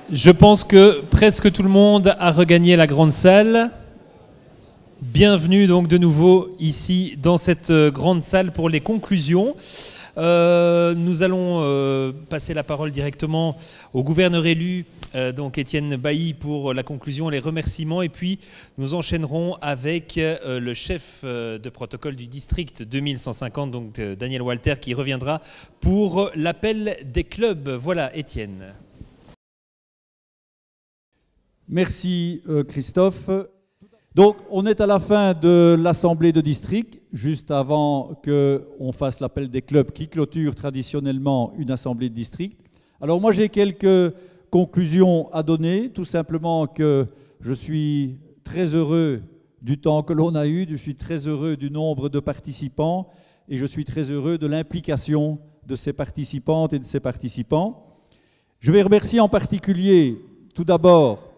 Je pense que presque tout le monde a regagné la grande salle. Bienvenue donc de nouveau ici dans cette grande salle pour les conclusions. Nous allons passer la parole directement au gouverneur élu, donc Étienne Bailly, pour la conclusion, les remerciements, et puis nous enchaînerons avec le chef de protocole du district 2150, donc Daniel Walter, qui reviendra pour l'appel des clubs. Voilà, Étienne. Merci Christophe. Donc on est à la fin de l'assemblée de district, juste avant qu'on fasse l'appel des clubs qui clôture traditionnellement une assemblée de district. Alors moi j'ai quelques conclusions à donner, tout simplement que je suis très heureux du temps que l'on a eu, je suis très heureux du nombre de participants et je suis très heureux de l'implication de ces participantes et de ces participants. Je vais remercier en particulier tout d'abord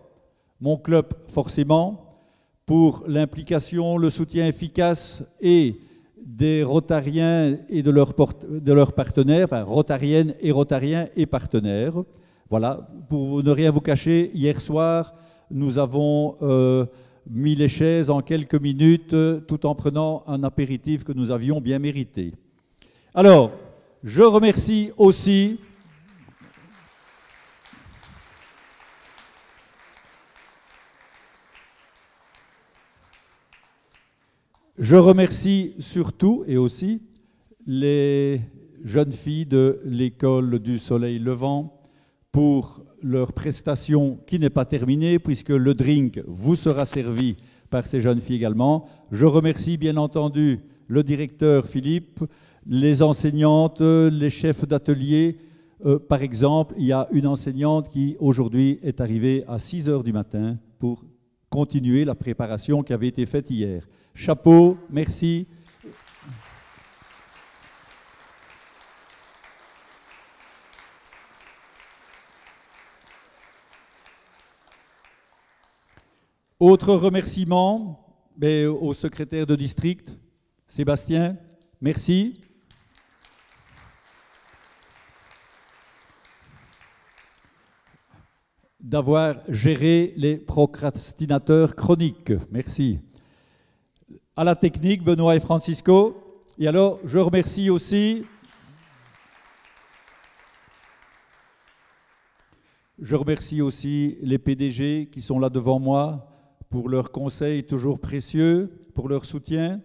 mon club forcément, pour l'implication, le soutien efficace et des Rotariens et de leurs partenaires, enfin Rotariennes et Rotariens et partenaires. Voilà, pour ne rien vous cacher, hier soir, nous avons mis les chaises en quelques minutes tout en prenant un apéritif que nous avions bien mérité. Alors, je remercie aussi... Je remercie surtout et aussi les jeunes filles de l'école du Soleil Levant pour leur prestation qui n'est pas terminée puisque le drink vous sera servi par ces jeunes filles également. Je remercie bien entendu le directeur Philippe, les enseignantes, les chefs d'atelier. Par exemple, il y a une enseignante qui aujourd'hui est arrivée à 6 h du matin pour continuer la préparation qui avait été faite hier. Chapeau, merci. Autre remerciement au secrétaire de district, Sébastien, merci. D'avoir géré les procrastinateurs chroniques, merci. À la technique, Benoît et Francisco. Et alors, je remercie aussi... les PDG qui sont là devant moi pour leurs conseils toujours précieux, pour leur soutien.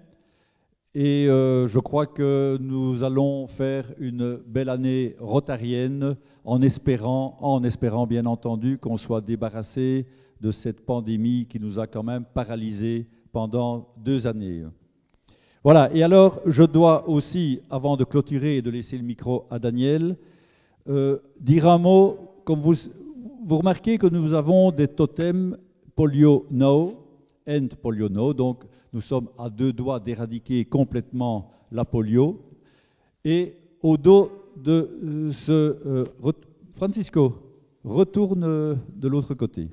Et je crois que nous allons faire une belle année rotarienne en espérant bien entendu qu'on soit débarrassé de cette pandémie qui nous a quand même paralysés pendant 2 années. Voilà, et alors je dois aussi, avant de clôturer et de laisser le micro à Daniel, dire un mot. Comme vous remarquez que nous avons des totems Polio No and Polio No, donc nous sommes à 2 doigts d'éradiquer complètement la polio. Et au dos de ce... Francisco, retourne de l'autre côté.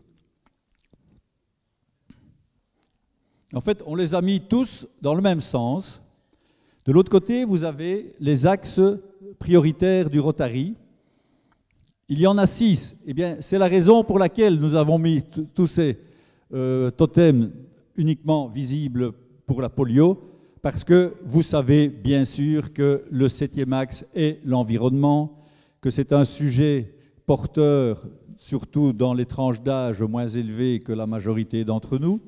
En fait, on les a mis tous dans le même sens. De l'autre côté, vous avez les axes prioritaires du Rotary. Il y en a 6. Eh bien, c'est la raison pour laquelle nous avons mis tous ces totems uniquement visibles pour la polio, parce que vous savez bien sûr que le 7e axe est l'environnement, que c'est un sujet porteur, surtout dans les tranches d'âge moins élevées que la majorité d'entre nous,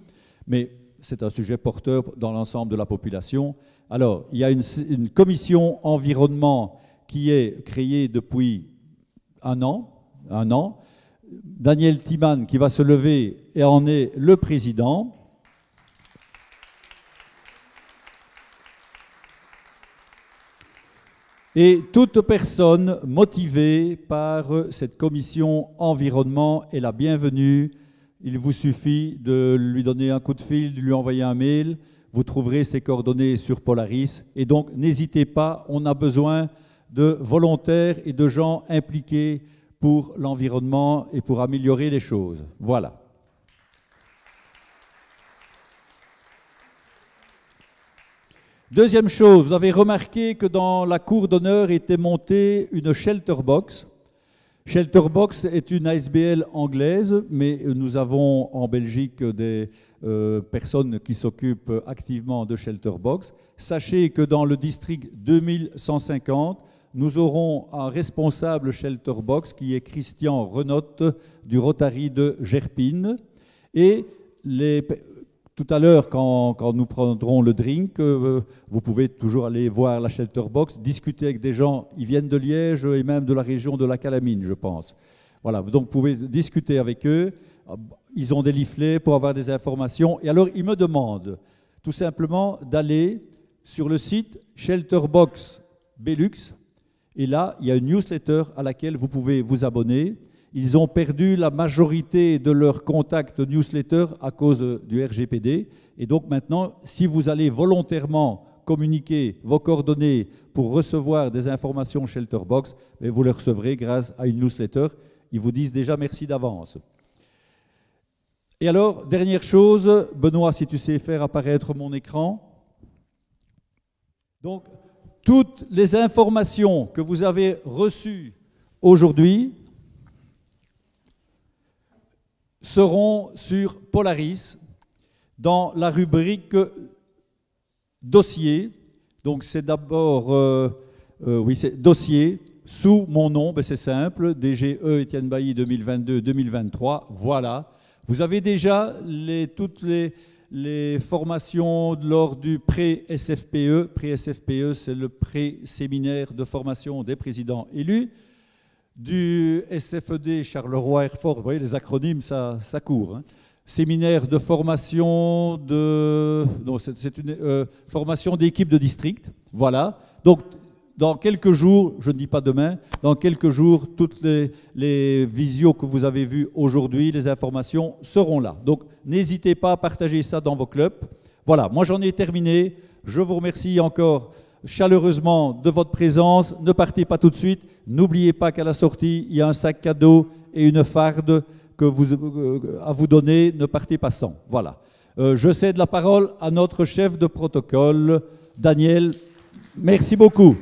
mais c'est un sujet porteur dans l'ensemble de la population. Alors, il y a une commission environnement qui est créée depuis un an. Daniel Timan qui va se lever et en est le président. Et toute personne motivée par cette commission environnement est la bienvenue. Il vous suffit de lui donner un coup de fil, de lui envoyer un mail. Vous trouverez ses coordonnées sur Polaris. Et donc, n'hésitez pas, on a besoin de volontaires et de gens impliqués pour l'environnement et pour améliorer les choses. Voilà. Deuxième chose, vous avez remarqué que dans la cour d'honneur était montée une shelter box. Shelterbox est une ASBL anglaise, mais nous avons en Belgique des personnes qui s'occupent activement de Shelterbox. Sachez que dans le district 2150, nous aurons un responsable Shelterbox qui est Christian Renotte du Rotary de Gerpine. Et tout à l'heure, quand nous prendrons le drink, vous pouvez toujours aller voir la Shelterbox, discuter avec des gens, ils viennent de Liège et même de la région de la Calamine, je pense. Voilà, donc vous pouvez discuter avec eux, ils ont des leaflets pour avoir des informations. Et alors, ils me demandent tout simplement d'aller sur le site Shelterbox Belux, et là, il y a une newsletter à laquelle vous pouvez vous abonner. Ils ont perdu la majorité de leurs contacts newsletter à cause du RGPD. Et donc maintenant, si vous allez volontairement communiquer vos coordonnées pour recevoir des informations Shelterbox, vous les recevrez grâce à une newsletter. Ils vous disent déjà merci d'avance. Et alors, dernière chose, Benoît, si tu sais faire apparaître mon écran. Donc, toutes les informations que vous avez reçues aujourd'hui seront sur Polaris dans la rubrique dossier. Donc c'est d'abord oui, c'est dossier sous mon nom, c'est simple, DGE Étienne Bailly 2022-2023. Voilà. Vous avez déjà toutes les formations lors du pré-SFPE. Pré-SFPE, c'est le pré-séminaire de formation des présidents élus. Du SFED Charleroi Airport, vous voyez les acronymes, ça court. Hein. Séminaire de formation c'est une formation d'équipe de district. Voilà. Donc, dans quelques jours, je ne dis pas demain, dans quelques jours, toutes les visios que vous avez vues aujourd'hui, les informations seront là. Donc, n'hésitez pas à partager ça dans vos clubs. Voilà, moi j'en ai terminé. Je vous remercie encore chaleureusement de votre présence. Ne partez pas tout de suite. N'oubliez pas qu'à la sortie, il y a un sac cadeau et une farde à vous donner. Ne partez pas sans. Voilà. Je cède la parole à notre chef de protocole, Daniel. Merci beaucoup.